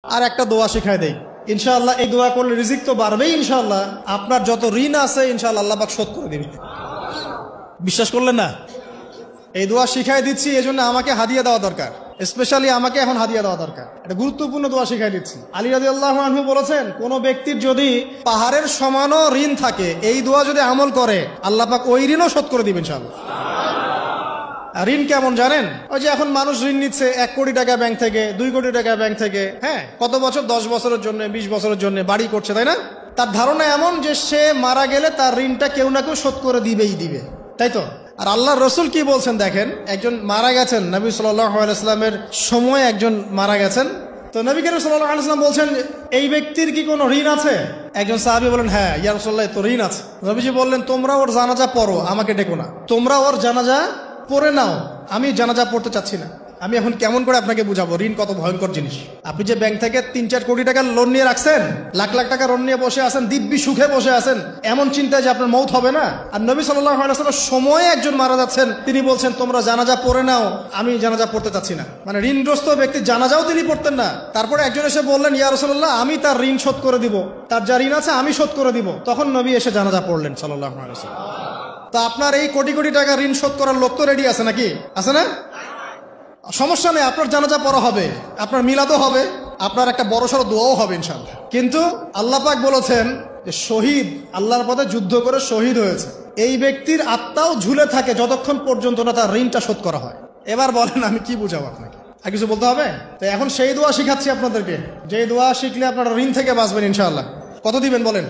আর একটা দোয়া শিখায় দেই, ইনশাআল্লাহ এই দোয়া করলে রিজিক তো বাড়বেই ইনশাআল্লাহ, আপনার যত ঋণ আছে ইনশাআল্লাহ আল্লাহ পাক শোধ করে দিবে। বিশ্বাস করলেন না? এই দোয়া শিখাই দিচ্ছি, এই জন্য আমাকে হাদিয়া দেওয়া দরকার, স্পেশালি আমাকে এখন হাদিয়া দেওয়া দরকার। এটা গুরুত্বপূর্ণ দোয়া শিখাই দিচ্ছি। আলী রাদিয়াল্লাহু আনহু বলেছেন, কোন ব্যক্তির যদি পাহাড়ের সমানও ঋণ থাকে, এই দোয়া যদি আমল করে আল্লাহ পাক ওই ঋণও শোধ করে দিবেন ইনশাআল্লাহ। ঋণ কেমন জানেন? ওই যে এখন মানুষ ঋণ নিচ্ছে 1 কোটি টাকা ব্যাংক থেকে, 2 কোটি টাকা ব্যাংক থেকে, হ্যাঁ, কত বছর, 10 বছরের জন্য, 20 বছরের জন্য বাড়ি করছে, তাই না? তার ধারণা এমন যে সে মারা গেলে তার ঋণটা কেউ না কেউ শোধ করে দিবেই দিবে, তাই তো? আর আল্লাহর রসুল কি বলছেন দেখেন, একজন মারা গেছেন, নবী সাল্লাল্লাহু আলাইহি ওয়াসাল্লামের সময় একজন মারা গেছেন। তো নবী করিম সাল্লাল্লাহু আলাইহি ওয়াসাল্লাম বলছেন, এই ব্যক্তির কি কোনো ঋণ আছে? একজন সাহাবী বলেন, হ্যাঁ ইয়া রাসূলুল্লাহ, তো ঋণ আছে। নবীজি বললেন, তোমরা ওর জানাজা পড়ো, আমাকে ডেকো না, তোমরা ওর জানাজা পড়ে নাও, আমি জানাজা পড়তে চাচ্ছি না। আমি এখন কেমন করে আপনাকে বুঝাবো ঋণ কত ভয়ঙ্কর জিনিস? আপনি যে ব্যাংক থেকে 3-4 কোটি টাকার লোন নিয়ে রাখছেন, লাখ লাখ টাকা লোন নিয়ে বসে আছেন, দিব্যি সুখে বসে আছেন, এমন চিন্তায় যে আপনার মৌত হবে না। আর নবী সাল্লাল্লাহু আলাইহি ওয়াসাল্লাম সময়ে একজন মারা যাচ্ছেন, তিনি বলছেন তোমরা জানাজা পড়ে নাও, আমি জানাজা পড়তে চাচ্ছি না। মানে ঋণগ্রস্ত ব্যক্তির জানাজাও তিনি পড়তেন না। তারপরে একজন এসে বললেন, ইয়া রাসূলুল্লাহ, আমি তার ঋণ শোধ করে দিব, তার যা ঋণ আছে আমি শোধ করে দিব। তখন নবী এসে জানাজা পড়লেন সাল্লাল্লাহু আলাইহি ওয়াসাল্লাম। তা আপনার এই কোটি কোটি টাকা ঋণ শোধ করার লোক তো রেডি আছে নাকি? আছে না? সমস্যা নেই, আপনার জানাজা পড়া হবে, আপনার মিলাদও হবে, আপনার একটা বড়সড় দোয়াও হবে ইনশাআল্লাহ। কিন্তু আল্লাহ পাক বলেছেন যে শহীদ, আল্লাহর পথে যুদ্ধ করে শহীদ হয়েছে, এই ব্যক্তির আত্মাও ঝুলে থাকে যতক্ষণ পর্যন্ত না তার ঋণটা শোধ করা হয়। এবার বলেন আমি কি বুঝাবো আপনাকে? আর কিছু বলতে হবে? তো এখন সেই দোয়া শিখাচ্ছি আপনাদেরকে, যে দোয়া শিখলে আপনারা ঋণ থেকে বাঁচবেন ইনশাআল্লাহ। কত দিবেন বলেন?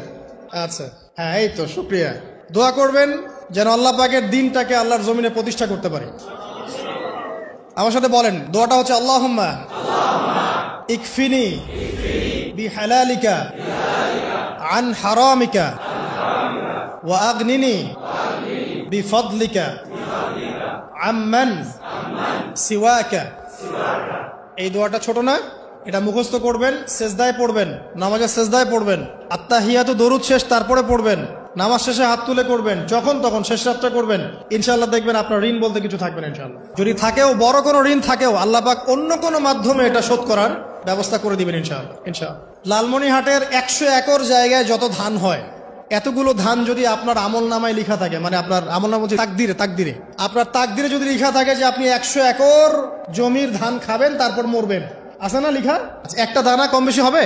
আচ্ছা, হ্যাঁ, এই তো, শুকরিয়া। দোয়া করবেন যেন আল্লাহ পাকের দিনটাকে আল্লাহর জমিনে প্রতিষ্ঠা করতে পারি। আমার সাথে বলেন, দোয়াটা হচ্ছে, আল্লাহুম্মা ইকফিনি বিহালালিকা আন হারামিকা ওয়া আগনিনি বিফদলিকা আম্মান সিওয়াকা। এই দোয়াটা ছোট না, এটা মুখস্থ করবেন, সেজদায় পড়বেন, নামাজের সেজদায় পড়বেন, আত্তাহিয়াতু দরুদ শেষ তারপরে পড়বেন, নামাজ শেষে হাত তুলে করবেন, যখন তখন শেষ রাতটা করবেন, ইনশাআল্লাহ দেখবেন আপনার ঋণ বলতে কিছু থাকবে না ইনশাআল্লাহ। যদি থাকেও, বড় কোনো ঋণ থাকেও, আল্লাহ পাক অন্য কোনো মাধ্যমে এটা শোধ করার ব্যবস্থা করে দিবেন ইনশাআল্লাহ। ইনশাআল্লাহ লালমনিরহাটের 100 একর জায়গায় যত ধান হয়, এতগুলো ধান যদি আপনার আমল নামায় লিখা থাকে, মানে আপনার আমল নামা তাকদিরে আপনার তাকদিরে যদি লিখা থাকে যে আপনি 100 একর জমির ধান খাবেন তারপর মরবেন, আছে না লিখা? একটা দানা কম বেশি হবে?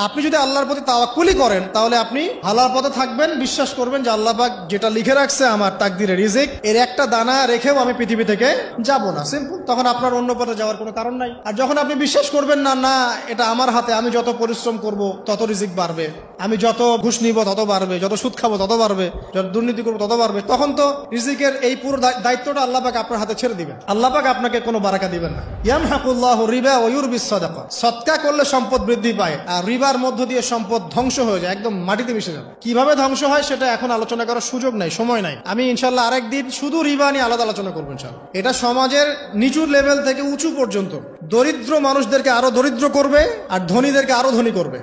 আপনি যদি আল্লাহর প্রতি তাওয়াক্কুলি করেন, তাহলে আপনি হালাল পথে থাকবেন, বিশ্বাস করবেন যে আল্লাহ পাক যেটা লিখে রাখছে আমার তাকদিরে রিজিক, এর একটা দানা রেখেও আমি পৃথিবী থেকে যাব না, সিম্পল। তখন আপনার অন্য পথে যাওয়ার কোনো কারণ নাই। আর যখন আপনি বিশ্বাস করবেন না, না এটা আমার হাতে, আমি যত পরিশ্রম করব তত রিজিক বাড়বে, আমি যত ঘুষ নিব তত বাড়বে, যত সুদ খাবো তত বাড়বে, যত দুর্নীতি করবো তত বাড়বে, তখন তো রিজিকের এই পুরো দায়িত্বটা আল্লাহ পাক আপনার হাতে ছেড়ে দিবেন। আল্লাহ পাক আপনাকে কোনো বারাকা দিবেন না। ইয়ামহাকুল্লাহু রিবা ওয়া ইউরবিস সাদাকা। সদকা করলে সম্পদ বৃদ্ধি পায়, আর রিবার মধ্য দিয়ে সম্পদ ধ্বংস হয়ে যায়, একদম মাটিতে মিশে যাবে। কিভাবে ধ্বংস হয় সেটা এখন আলোচনা করার সুযোগ নাই, সময় নাই। আমি ইনশাআল্লাহ আরেকদিন শুধু রিবা নিয়ে আলাদা আলোচনা করবো ইনশাআল্লাহ। এটা সমাজের নিচু লেভেল থেকে উঁচু পর্যন্ত দরিদ্র মানুষদেরকে আরো দরিদ্র করবে, আর ধনীদেরকে আরো ধনী করবে।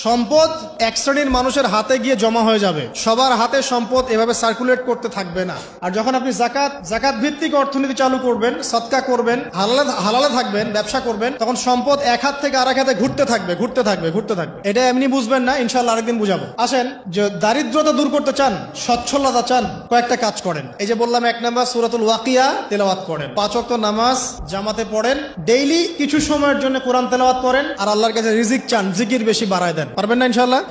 সম্পদ এক শ্রেণীর মানুষের হাতে গিয়ে জমা হয়ে যাবে, সবার হাতে সম্পদ এভাবে সার্কুলেট করতে থাকবে না। আর যখন আপনি জাকাত ভিত্তিক অর্থনীতি চালু করবেন, সদকা করবেন, হালালে থাকবেন, ব্যবসা করবেন, তখন সম্পদ এক হাত থেকে আরেক হাতে ঘুরতে থাকবে। এটা এমনি বুঝবেন না, ইনশাআল্লাহ আরেকদিন বুঝাবো। আসেন, যে দারিদ্রতা দূর করতে চান, সচ্ছলতা চান, কয়েকটা কাজ করেন। এই যে বললাম, 1 নাম্বার সূরাতুল ওয়াকিয়া তেলাওয়াত করেন, 5 ওয়াক্ত নামাজ জামাতে পড়েন, ডেইলি কিছু সময়ের জন্য কোরআন তেলাওয়াত করেন, আর আল্লাহর কাছে রিজিক চান, জিকির বেশি বাড়ায় দেন। পারবেন না ইনশাআল্লাহ?